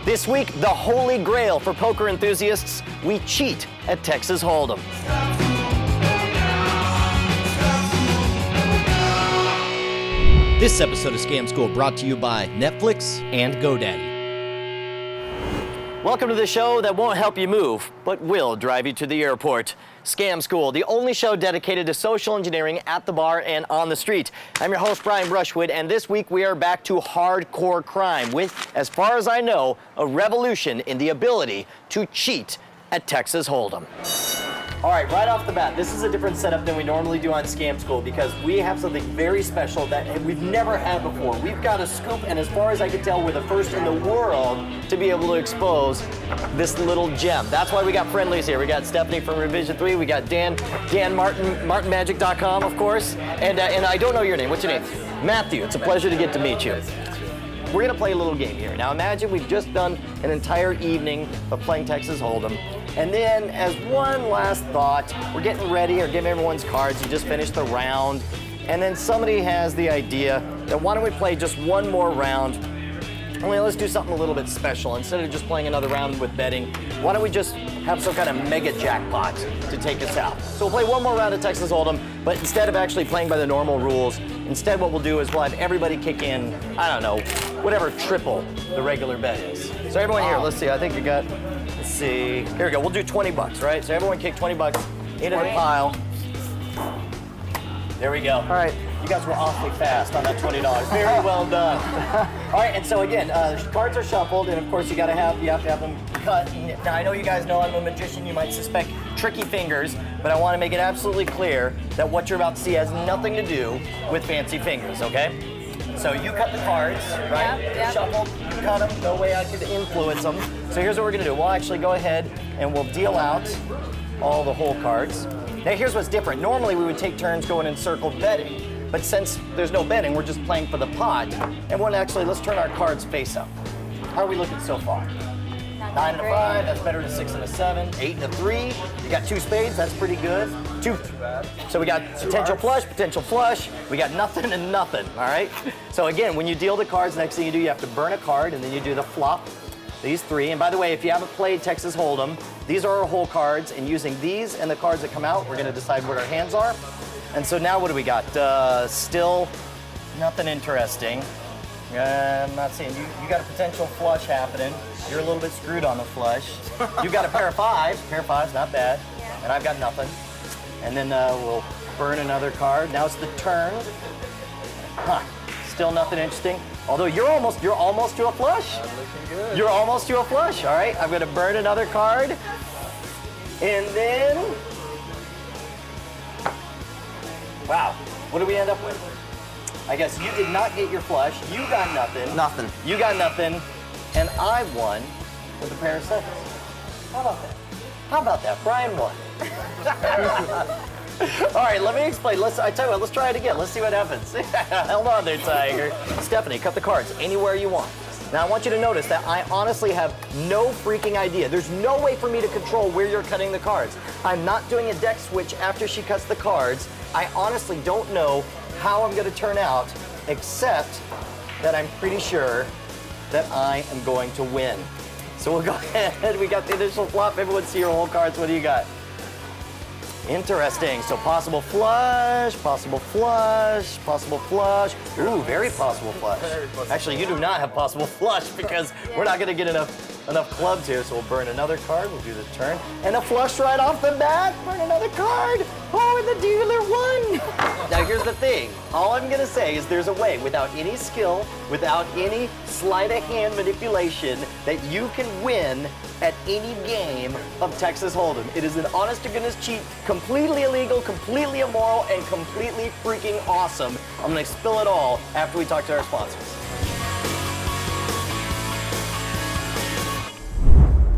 This week, the holy grail for poker enthusiasts, we cheat at Texas Hold'em. This episode of Scam School brought to you by Netflix and GoDaddy. Welcome to the show that won't help you move, but will drive you to the airport. Scam School, the only show dedicated to social engineering at the bar and on the street. I'm your host, Brian Brushwood, and this week we are back to hardcore crime with, as far as I know, a revolution in the ability to cheat at Texas Hold'em. All right, right off the bat, this is a different setup than we normally do on Scam School because we have something very special that we've never had before. We've got a scoop, and as far as I can tell, we're the first in the world to be able to expose this little gem. That's why we got friendlies here. We got Stephanie from Revision 3, we got Dan Martin, martinmagic.com, of course, and I don't know your name. What's your name? Matthew. It's a pleasure to get to meet you. We're gonna play a little game here. Now imagine we've just done an entire evening of playing Texas Hold'em. And then as one last thought, we're getting ready or giving everyone's cards. You just finished the round. And then somebody has the idea that why don't we play just one more round? Only let's do something a little bit special. Instead of just playing another round with betting, why don't we just have some kind of mega jackpot to take us out? So we'll play one more round of Texas Hold'em, but instead of actually playing by the normal rules, instead what we'll do is we'll have everybody kick in, I don't know, whatever triple the regular bet is. So everyone here, let's see, I think you got, let's see, here we go, we'll do 20 bucks, right? So everyone kick 20 bucks into the pile. There we go. All right. You guys were awfully fast on that $20. Very well done. All right, and so again, cards are shuffled, and of course you have to have them cut. Now I know you guys know I'm a magician. You might suspect tricky fingers, but I want to make it absolutely clear that what you're about to see has nothing to do with fancy fingers. Okay? So you cut the cards, right? Yep. Shuffled, you cut them. No way I could influence them. So here's what we're gonna do. We'll actually go ahead and we'll deal out all the whole cards. Now here's what's different. Normally we would take turns going in circle betting. But since there's no betting, we're just playing for the pot. And let's turn our cards face up. How are we looking so far? 9 and a 5, that's better than 6 and a 7. 8 and a 3, you got 2 spades, that's pretty good. So we got potential flush, we got nothing and nothing, all right? So again, when you deal the cards, next thing you do, you have to burn a card, and then you do the flop, these 3. And by the way, if you haven't played Texas Hold'em, these are our whole cards, and using these and the cards that come out, we're gonna decide what our hands are. And so now what do we got? Still nothing interesting. I'm not seeing, you got a potential flush happening. You're a little bit screwed on the flush. You got a pair of 5s. Pair of 5s, not bad. And I've got nothing. And then we'll burn another card. Now it's the turn. Still nothing interesting. Although you're almost to a flush. You're almost to a flush. All right, I'm gonna burn another card. And then, wow, what do we end up with? I guess you did not get your flush. You got nothing. Nothing. You got nothing. And I won with a pair of 7s. How about that? How about that? Brian won. All right, let me explain. I tell you what, let's try it again. Let's see what happens. Hold on there, Tiger. Stephanie, cut the cards anywhere you want. Now, I want you to notice that I honestly have no freaking idea. There's no way for me to control where you're cutting the cards. I'm not doing a deck switch after she cuts the cards. I honestly don't know how I'm going to turn out, except that I'm pretty sure that I am going to win. So we'll go ahead. We got the initial flop. Everyone see your whole cards. What do you got? Interesting. So possible flush, possible flush, possible flush. Ooh, very possible flush. Actually, you do not have possible flush because we're not going to get enough clubs here. So we'll burn another card. We'll do the turn. And a flush right off the bat. Burn another card. Oh, and the dealer won. Now, here's the thing. All I'm going to say is there's a way, without any skill, without any sleight of hand manipulation, that you can win at any game of Texas Hold'em. It is an honest-to-goodness cheat, completely illegal, completely immoral, and completely freaking awesome. I'm going to spill it all after we talk to our sponsors.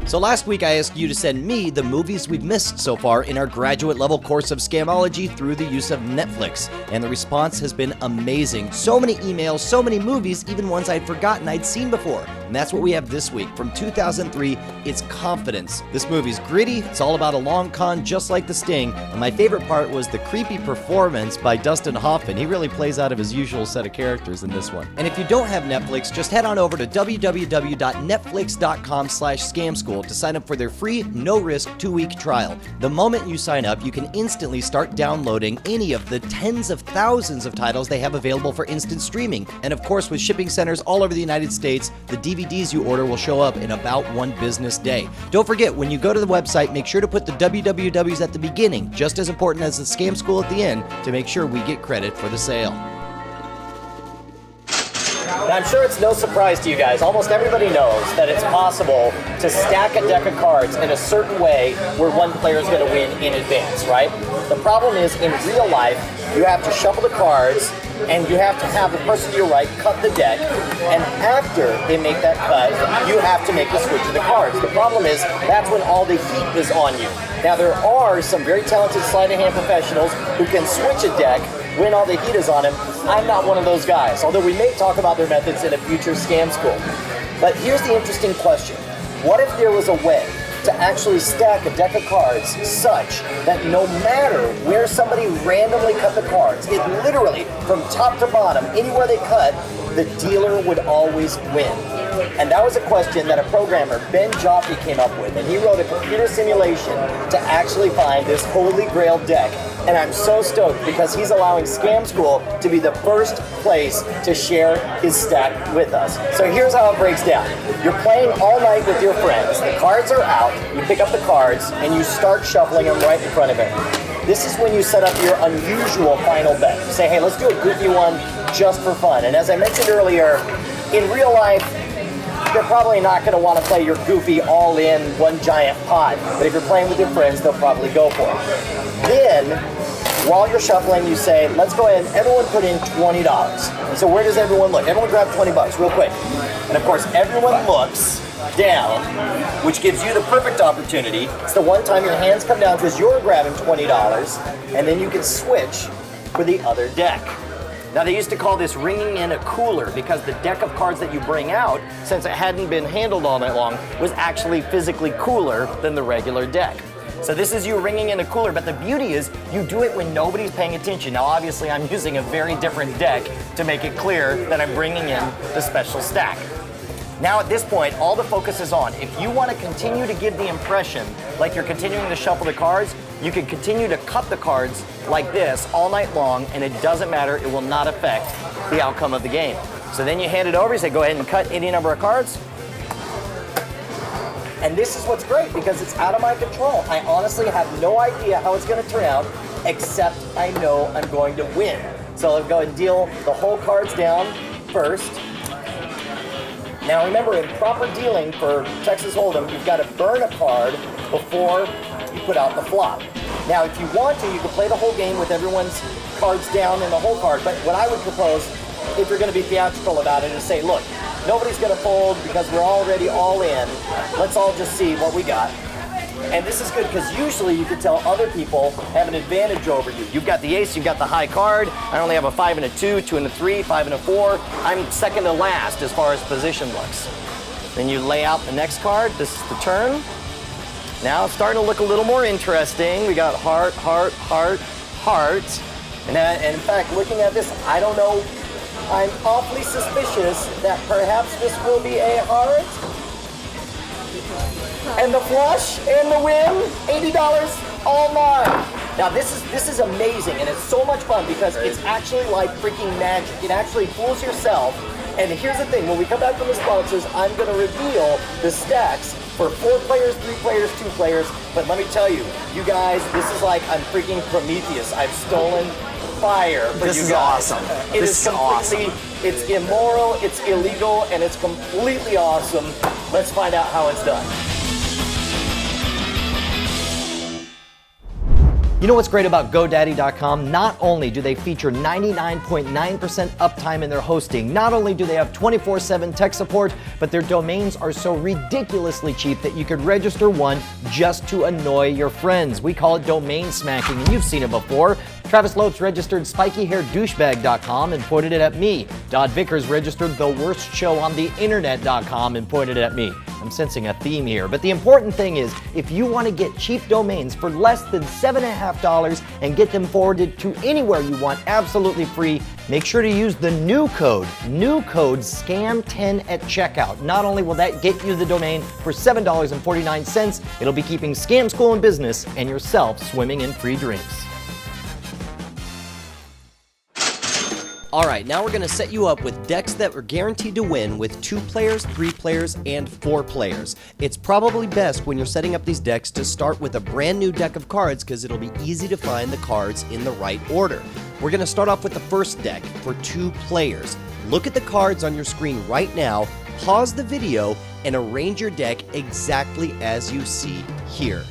So last week I asked you to send me the movies we've missed so far in our graduate level course of Scamology through the use of Netflix, and the response has been amazing. So many emails, so many movies, even ones I'd forgotten I'd seen before. And that's what we have this week. From 2003, it's Confidence. This movie's gritty, it's all about a long con just like The Sting, and my favorite part was the creepy performance by Dustin Hoffman. He really plays out of his usual set of characters in this one. And if you don't have Netflix, just head on over to www.netflix.com/scamschool to sign up for their free, no-risk 2-week trial. The moment you sign up, you can instantly start downloading any of the tens of thousands of titles they have available for instant streaming. And of course, with shipping centers all over the United States, the DVDs you order will show up in about 1 business day. Don't forget, when you go to the website, make sure to put the wwws at the beginning, just as important as the Scam School at the end, to make sure we get credit for the sale. And I'm sure it's no surprise to you guys, almost everybody knows that it's possible to stack a deck of cards in a certain way where one player is going to win in advance, right? The problem is, in real life, you have to shuffle the cards, and you have to have the person to your right cut the deck, and after they make that cut, you have to make the switch of the cards. The problem is, that's when all the heat is on you. Now, there are some very talented sleight of hand professionals who can switch a deck when all the heat is on him. I'm not one of those guys, although we may talk about their methods in a future Scam School. But here's the interesting question. What if there was a way to actually stack a deck of cards such that no matter where somebody randomly cut the cards, it literally, from top to bottom, anywhere they cut, the dealer would always win? And that was a question that a programmer, Ben Joffrey, came up with, and he wrote a computer simulation to actually find this holy grail deck. And I'm so stoked because he's allowing Scam School to be the first place to share his stack with us. So here's how it breaks down. You're playing all night with your friends. The cards are out. You pick up the cards and you start shuffling them right in front of him. This is when you set up your unusual final bet. You say, hey, let's do a goofy one just for fun. And as I mentioned earlier, in real life, they're probably not going to want to play your goofy all-in one giant pot. But if you're playing with your friends, they'll probably go for it. Then, while you're shuffling, you say, let's go ahead and everyone put in $20. So where does everyone look? Everyone grab $20 real quick. And of course, everyone looks down, which gives you the perfect opportunity. It's the one time your hands come down because you're grabbing $20, and then you can switch for the other deck. Now, they used to call this ringing in a cooler because the deck of cards that you bring out, since it hadn't been handled all night long, was actually physically cooler than the regular deck. So this is you ringing in a cooler, but the beauty is you do it when nobody's paying attention. Now, obviously, I'm using a very different deck to make it clear that I'm bringing in the special stack. Now, at this point, all the focus is on. If you want to continue to give the impression like you're continuing to shuffle the cards, you can continue to cut the cards like this all night long, and it doesn't matter. It will not affect the outcome of the game. So then you hand it over, you say, go ahead and cut any number of cards. And this is what's great because it's out of my control. I honestly have no idea how it's going to turn out, except I know I'm going to win. So I'll go ahead and deal the whole cards down first. Now remember, in proper dealing for Texas Hold'em, you've got to burn a card before you put out the flop. Now, if you want to, you can play the whole game with everyone's cards down and the whole card. But what I would propose, if you're going to be theatrical about it, is say, look, nobody's going to fold because we're already all in. Let's all just see what we got. And this is good because usually you can tell other people have an advantage over you. You've got the ace, you've got the high card. I only have a 5 and a 2, 2 and a 3, 5 and a 4. I'm second to last as far as position looks. Then you lay out the next card. This is the turn. Now it's starting to look a little more interesting. We got heart, heart, heart, heart. And in fact, looking at this, I don't know. I'm awfully suspicious that perhaps this will be a heart. And the flush and the win, $80, all mine. Now this is amazing, and it's so much fun because it's actually like freaking magic. It actually fools yourself. And here's the thing, when we come back from the sponsors, I'm gonna reveal the stacks for 4 players, 3 players, 2 players. But let me tell you, you guys, this is like I'm freaking Prometheus. I've stolen fire for you guys. This is awesome. It is completely, it's immoral, it's illegal, and it's completely awesome. Let's find out how it's done. You know what's great about GoDaddy.com? Not only do they feature 99.9% uptime in their hosting, not only do they have 24/7 tech support, but their domains are so ridiculously cheap that you could register one just to annoy your friends. We call it domain smacking, and you've seen it before. Travis Lopes registered spikyhairdouchebag.com and pointed it at me. Dodd Vickers registered theworstshowontheinternet.com and pointed it at me. I'm sensing a theme here, but the important thing is, if you want to get cheap domains for less than $7.50 and get them forwarded to anywhere you want absolutely free, make sure to use the new code SCAM10 at checkout. Not only will that get you the domain for $7.49, it'll be keeping Scam School in business and yourself swimming in free drinks. Alright, now we're going to set you up with decks that are guaranteed to win with 2 players, 3 players, and 4 players. It's probably best when you're setting up these decks to start with a brand new deck of cards because it'll be easy to find the cards in the right order. We're going to start off with the first deck for 2 players. Look at the cards on your screen right now, pause the video, and arrange your deck exactly as you see here.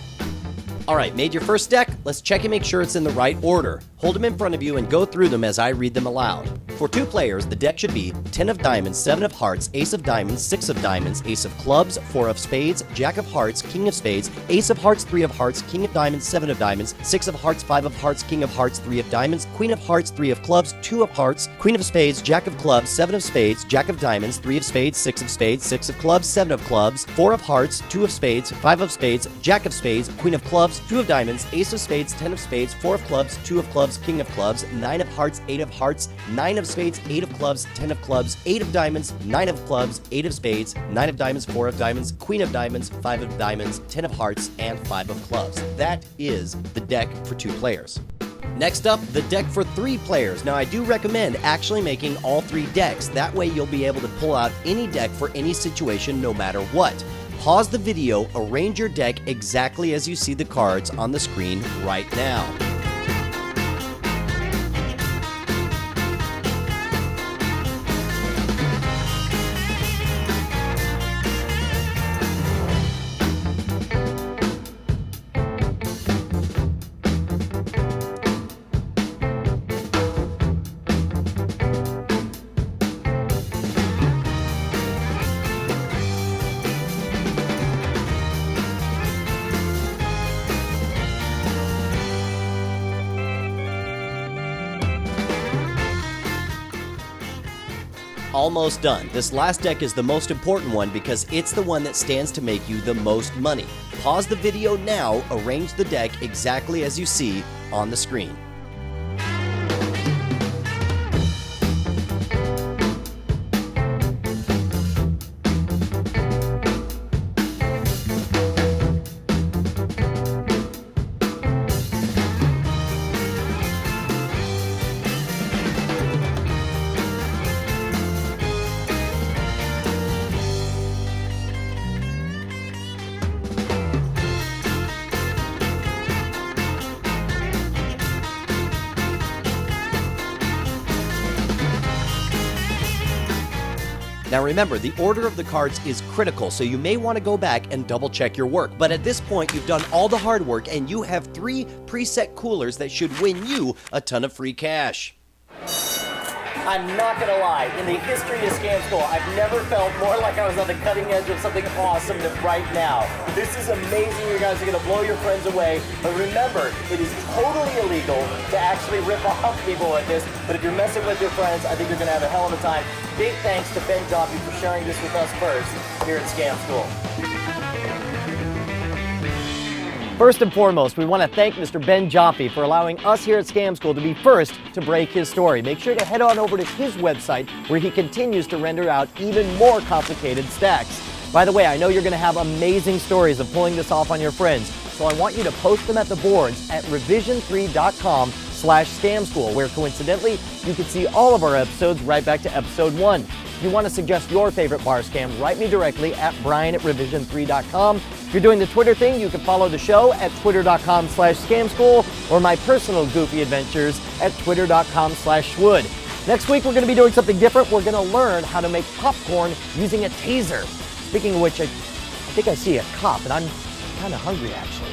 Alright, made your first deck? Let's check and make sure it's in the right order. Hold them in front of you and go through them as I read them aloud. For 2 players, the deck should be 10 of diamonds, 7 of hearts, ace of diamonds, 6 of diamonds, ace of clubs, 4 of spades, jack of hearts, king of spades, ace of hearts, 3 of hearts, king of diamonds, 7 of diamonds, 6 of hearts, 5 of hearts, king of hearts, 3 of diamonds, queen of hearts, 3 of clubs, 2 of hearts, queen of spades, jack of clubs, 7 of spades, jack of diamonds, 3 of spades, 6 of spades, 6 of clubs, 7 of clubs, 4 of hearts, 2 of spades, 5 of spades, jack of spades, queen of clubs, 2 of diamonds, ace of spades, 10 of spades, 4 of clubs, 2 of clubs, king of clubs, 9 of hearts, 8 of hearts, 9 of spades, 8 of clubs, 10 of clubs, 8 of diamonds, 9 of clubs, 8 of spades, 9 of diamonds, 4 of diamonds, queen of diamonds, 5 of diamonds, 10 of hearts, and 5 of clubs. That is the deck for 2 players. Next up, the deck for 3 players. Now, I do recommend actually making all 3 decks. That way you'll be able to pull out any deck for any situation no matter what. Pause the video, arrange your deck exactly as you see the cards on the screen right now. Almost done. This last deck is the most important one because it's the one that stands to make you the most money. Pause the video now, arrange the deck exactly as you see on the screen. Now remember, the order of the cards is critical, so you may want to go back and double check your work. But at this point, you've done all the hard work and you have 3 preset coolers that should win you a ton of free cash. I'm not gonna lie, in the history of Scam School, I've never felt more like I was on the cutting edge of something awesome than right now. This is amazing. You guys are gonna blow your friends away. But remember, it is totally illegal to actually rip off people like this. But if you're messing with your friends, I think you're gonna have a hell of a time. Big thanks to Ben Joffe for sharing this with us first here at Scam School. First and foremost, we want to thank Mr. Ben Joffe for allowing us here at Scam School to be first to break his story. Make sure to head on over to his website where he continues to render out even more complicated stacks. By the way, I know you're going to have amazing stories of pulling this off on your friends, so I want you to post them at the boards at revision3.com/scamschool, where coincidentally, you can see all of our episodes right back to episode 1. If you want to suggest your favorite bar scam, write me directly at brian@revision3.com. If you're doing the Twitter thing, you can follow the show at twitter.com/scamschool or my personal goofy adventures at twitter.com/schwood. Next week, we're going to be doing something different. We're going to learn how to make popcorn using a taser. Speaking of which, I think I see a cop, and I'm kind of hungry, actually.